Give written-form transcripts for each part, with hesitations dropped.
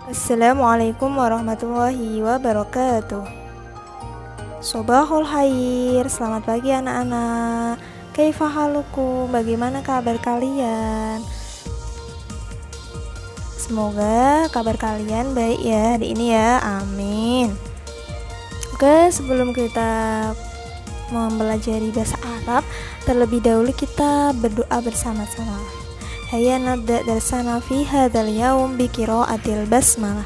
Assalamualaikum warahmatullahi wabarakatuh. Sobahul khair, selamat pagi anak-anak. Kaifa halukum, bagaimana kabar kalian? Semoga kabar kalian baik ya hari ini ya, amin. Oke, sebelum kita mempelajari bahasa Arab, terlebih dahulu kita berdoa bersama-sama. Hayya nabda darsana fi hadzal yaum bi qiraatil basmalah.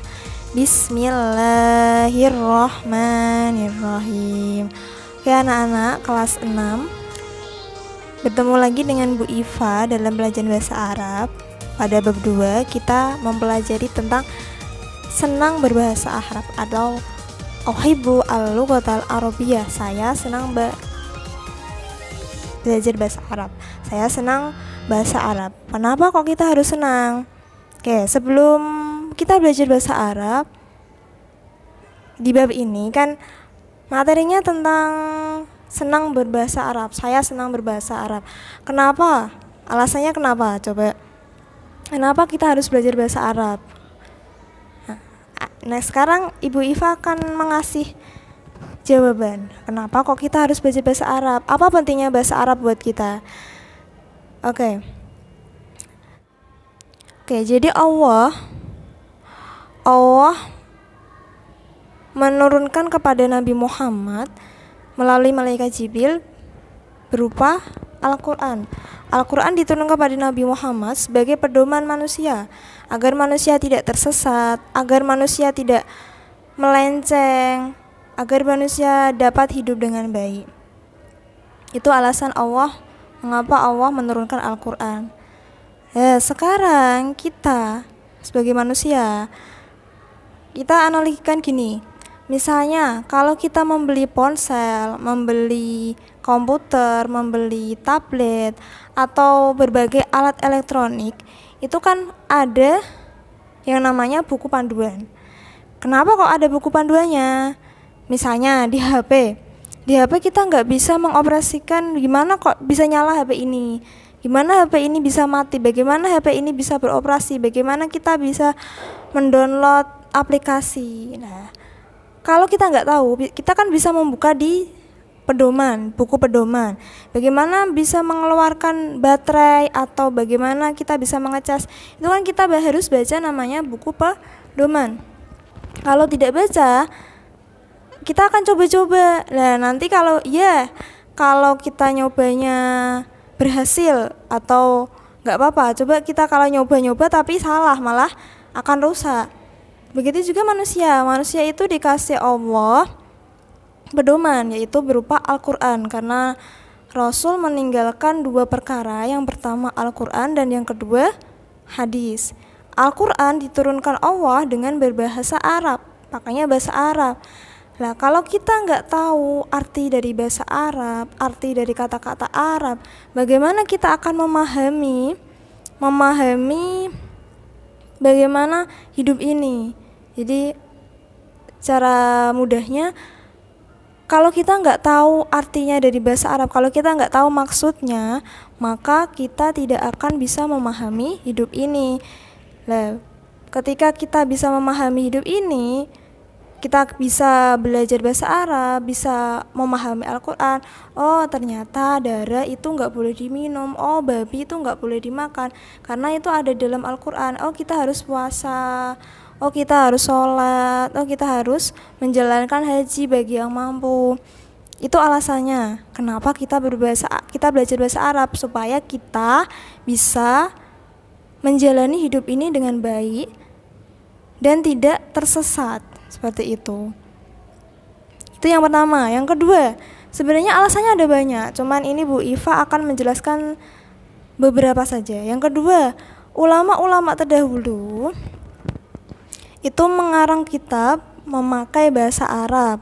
Bismillahirrahmanirrahim. Oke anak-anak kelas 6, bertemu lagi dengan Bu Iva dalam belajar bahasa Arab. Pada bab 2 kita mempelajari tentang senang berbahasa Arab atau uhibbu al-lughatal arabiyyah. Saya senang belajar bahasa Arab. Saya senang bahasa Arab. Kenapa kok kita harus senang? Oke, sebelum kita belajar bahasa Arab, di bab ini kan materinya tentang senang berbahasa Arab. Saya senang berbahasa Arab. Kenapa? Alasannya kenapa? Coba. Kenapa kita harus belajar bahasa Arab? Nah, sekarang Ibu Iva akan mengasih jawaban. Kenapa kok kita harus belajar bahasa Arab? Apa pentingnya bahasa Arab buat kita? Oke, jadi Allah menurunkan kepada Nabi Muhammad melalui malaikat Jibril berupa Al-Quran. Al-Quran diturunkan kepada Nabi Muhammad sebagai pedoman manusia, agar manusia tidak tersesat, agar manusia tidak melenceng, agar manusia dapat hidup dengan baik. Itu alasan Allah, mengapa Allah menurunkan Al-Quran. Sekarang kita sebagai manusia, kita analogikan gini. Misalnya kalau kita membeli ponsel, membeli komputer, membeli tablet, atau berbagai alat elektronik, itu kan ada yang namanya buku panduan. Kenapa kok ada buku panduannya? Misalnya di HP kita nggak bisa mengoperasikan, gimana kok bisa nyala HP ini, gimana HP ini bisa mati, bagaimana HP ini bisa beroperasi, bagaimana kita bisa mendownload aplikasi. Nah, kalau kita nggak tahu, kita kan bisa membuka di pedoman, buku pedoman. Bagaimana bisa mengeluarkan baterai atau bagaimana kita bisa mengecas. Itu kan kita harus baca namanya buku pedoman. Kalau tidak baca, kita akan coba-coba. Nah, nanti kalau kita nyobanya berhasil atau nggak apa-apa, coba kita kalau nyoba-nyoba tapi salah, malah akan rusak. Begitu juga manusia itu dikasih Allah pedoman, yaitu berupa Al-Quran, karena Rasul meninggalkan 2 perkara, yang pertama Al-Quran dan yang kedua hadis. Al-Quran diturunkan Allah dengan berbahasa Arab, makanya bahasa Arab. Nah, kalau kita nggak tahu arti dari bahasa Arab, arti dari kata-kata Arab, bagaimana kita akan memahami bagaimana hidup ini? Jadi cara mudahnya, kalau kita nggak tahu artinya dari bahasa Arab, kalau kita nggak tahu maksudnya, maka kita tidak akan bisa memahami hidup ini. Nah, ketika kita bisa memahami hidup ini, kita bisa belajar bahasa Arab, bisa memahami Al-Quran. Oh, ternyata darah itu nggak boleh diminum. Oh, babi itu nggak boleh dimakan, karena itu ada dalam Al-Quran. Oh, kita harus puasa. Oh, kita harus sholat. Oh, kita harus menjalankan haji bagi yang mampu. Itu alasannya kenapa kita belajar bahasa Arab, supaya kita bisa menjalani hidup ini dengan baik dan tidak tersesat. Seperti itu. Itu yang pertama. Yang kedua, sebenarnya alasannya ada banyak, cuman ini Bu Iva akan menjelaskan beberapa saja. Yang kedua, ulama-ulama terdahulu itu mengarang kitab memakai bahasa Arab.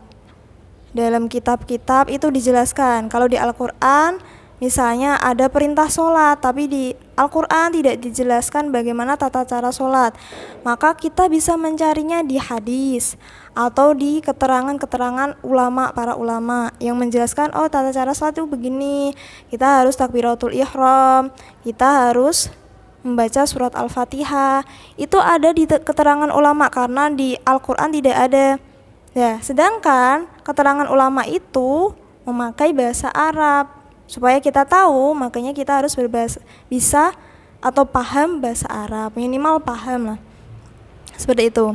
Dalam kitab-kitab itu dijelaskan, kalau di Al-Quran misalnya ada perintah sholat, tapi di Al-Quran tidak dijelaskan bagaimana tata cara sholat, maka kita bisa mencarinya di hadis atau di keterangan-keterangan para ulama yang menjelaskan, oh tata cara sholat itu begini, kita harus takbiratul ihram, kita harus membaca surat Al-Fatihah. Itu ada di keterangan ulama karena di Al-Quran tidak ada. Ya, sedangkan keterangan ulama itu memakai bahasa Arab. Supaya kita tahu, makanya kita harus bisa atau paham bahasa Arab, minimal paham lah. Seperti itu.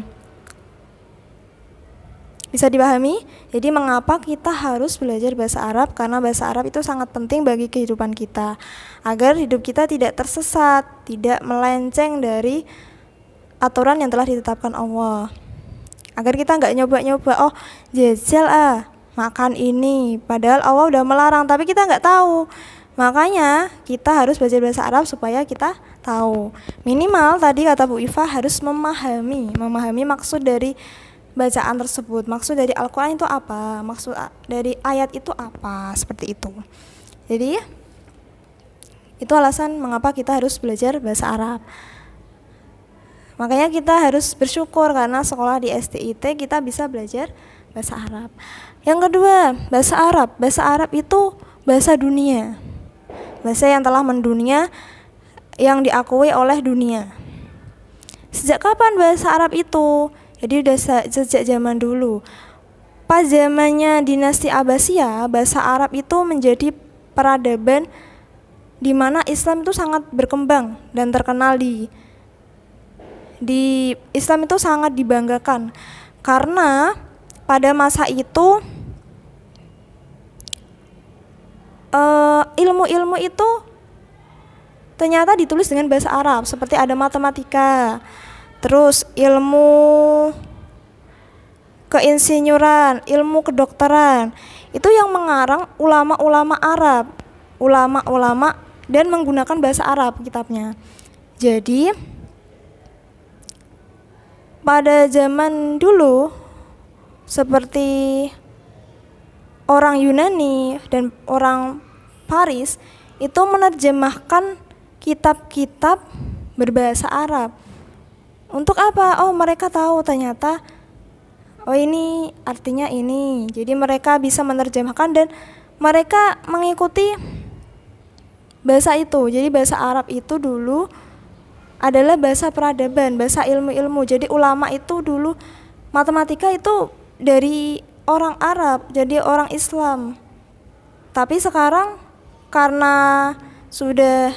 Bisa dipahami? Jadi mengapa kita harus belajar bahasa Arab? Karena bahasa Arab itu sangat penting bagi kehidupan kita, agar hidup kita tidak tersesat, tidak melenceng dari aturan yang telah ditetapkan Allah. Agar kita nggak nyoba-nyoba, oh jajal makan ini, padahal Allah udah melarang, tapi kita nggak tahu. Makanya kita harus belajar bahasa Arab supaya kita tahu. Minimal tadi kata Bu Iva harus memahami maksud dari bacaan tersebut, maksud dari Al-Quran itu apa, maksud dari ayat itu apa, seperti itu. Jadi itu alasan mengapa kita harus belajar bahasa Arab. Makanya kita harus bersyukur karena sekolah di STIT kita bisa belajar bahasa Arab. Yang kedua, bahasa Arab. Bahasa Arab itu bahasa dunia, bahasa yang telah mendunia, yang diakui oleh dunia. Sejak kapan bahasa Arab itu? Jadi udah sejak zaman dulu. Pas zamannya dinasti Abbasiyah, bahasa Arab itu menjadi peradaban di mana Islam itu sangat berkembang dan terkenal di Islam itu sangat dibanggakan. Karena pada masa itu ilmu-ilmu itu ternyata ditulis dengan bahasa Arab, seperti ada matematika, terus ilmu keinsinyuran, ilmu kedokteran, itu yang mengarang ulama-ulama Arab, ulama-ulama, dan menggunakan bahasa Arab kitabnya. Jadi pada zaman dulu seperti orang Yunani dan orang Paris itu menerjemahkan kitab-kitab berbahasa Arab. Untuk apa? Oh, mereka tahu ternyata oh ini artinya ini. Jadi mereka bisa menerjemahkan dan mereka mengikuti bahasa itu. Jadi bahasa Arab itu dulu adalah bahasa peradaban, bahasa ilmu-ilmu. Jadi ulama itu dulu matematika itu dari orang Arab, jadi orang Islam. Tapi sekarang karena sudah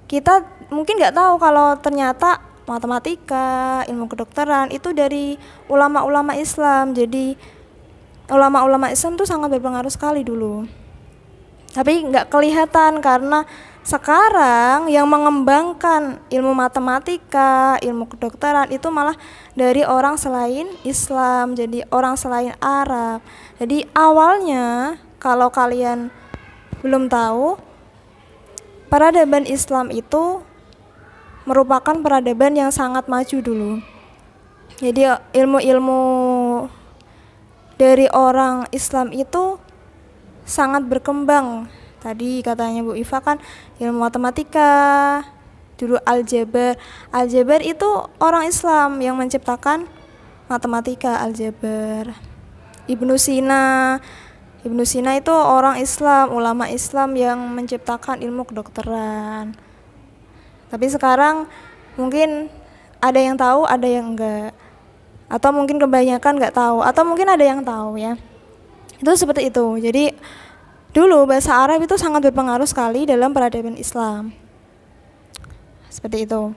kita mungkin nggak tahu kalau ternyata matematika, ilmu kedokteran itu dari ulama-ulama Islam. Jadi ulama-ulama Islam itu sangat berpengaruh sekali dulu. Tapi nggak kelihatan karena sekarang yang mengembangkan ilmu matematika, ilmu kedokteran itu malah dari orang selain Islam, jadi orang selain Arab. Jadi awalnya kalau kalian belum tahu, peradaban Islam itu merupakan peradaban yang sangat maju dulu. Jadi ilmu-ilmu dari orang Islam itu sangat berkembang. Tadi katanya Bu Iva kan ilmu matematika, dulu aljabar. Aljabar itu orang Islam yang menciptakan matematika, aljabar. Ibnu Sina itu orang Islam, ulama Islam yang menciptakan ilmu kedokteran. Tapi sekarang mungkin ada yang tahu, ada yang enggak. Atau mungkin kebanyakan enggak tahu, atau mungkin ada yang tahu ya. Itu seperti itu. Jadi dulu bahasa Arab itu sangat berpengaruh sekali dalam peradaban Islam. Seperti itu.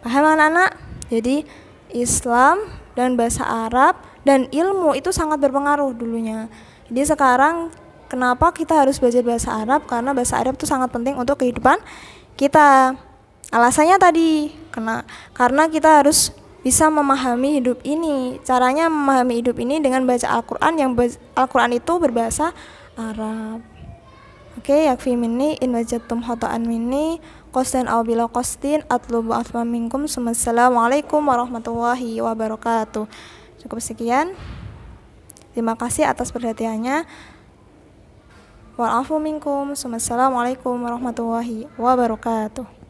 Paham anak-anak? Jadi Islam dan bahasa Arab dan ilmu itu sangat berpengaruh dulunya. Jadi sekarang kenapa kita harus belajar bahasa Arab? Karena bahasa Arab itu sangat penting untuk kehidupan kita. Alasannya tadi karena kita harus bisa memahami hidup ini. Caranya memahami hidup ini dengan baca Al-Quran, yang Al-Quran itu berbahasa Arab. Oke, yakfi minni in wajadtum khata'an minni qasdan aw bila qasdin atlubu afwa minkum. Assalamualaikum warahmatullahi wabarakatuh. Cukup sekian. Terima kasih atas perhatiannya. Wa'afu minkum. Assalamualaikum warahmatullahi wabarakatuh.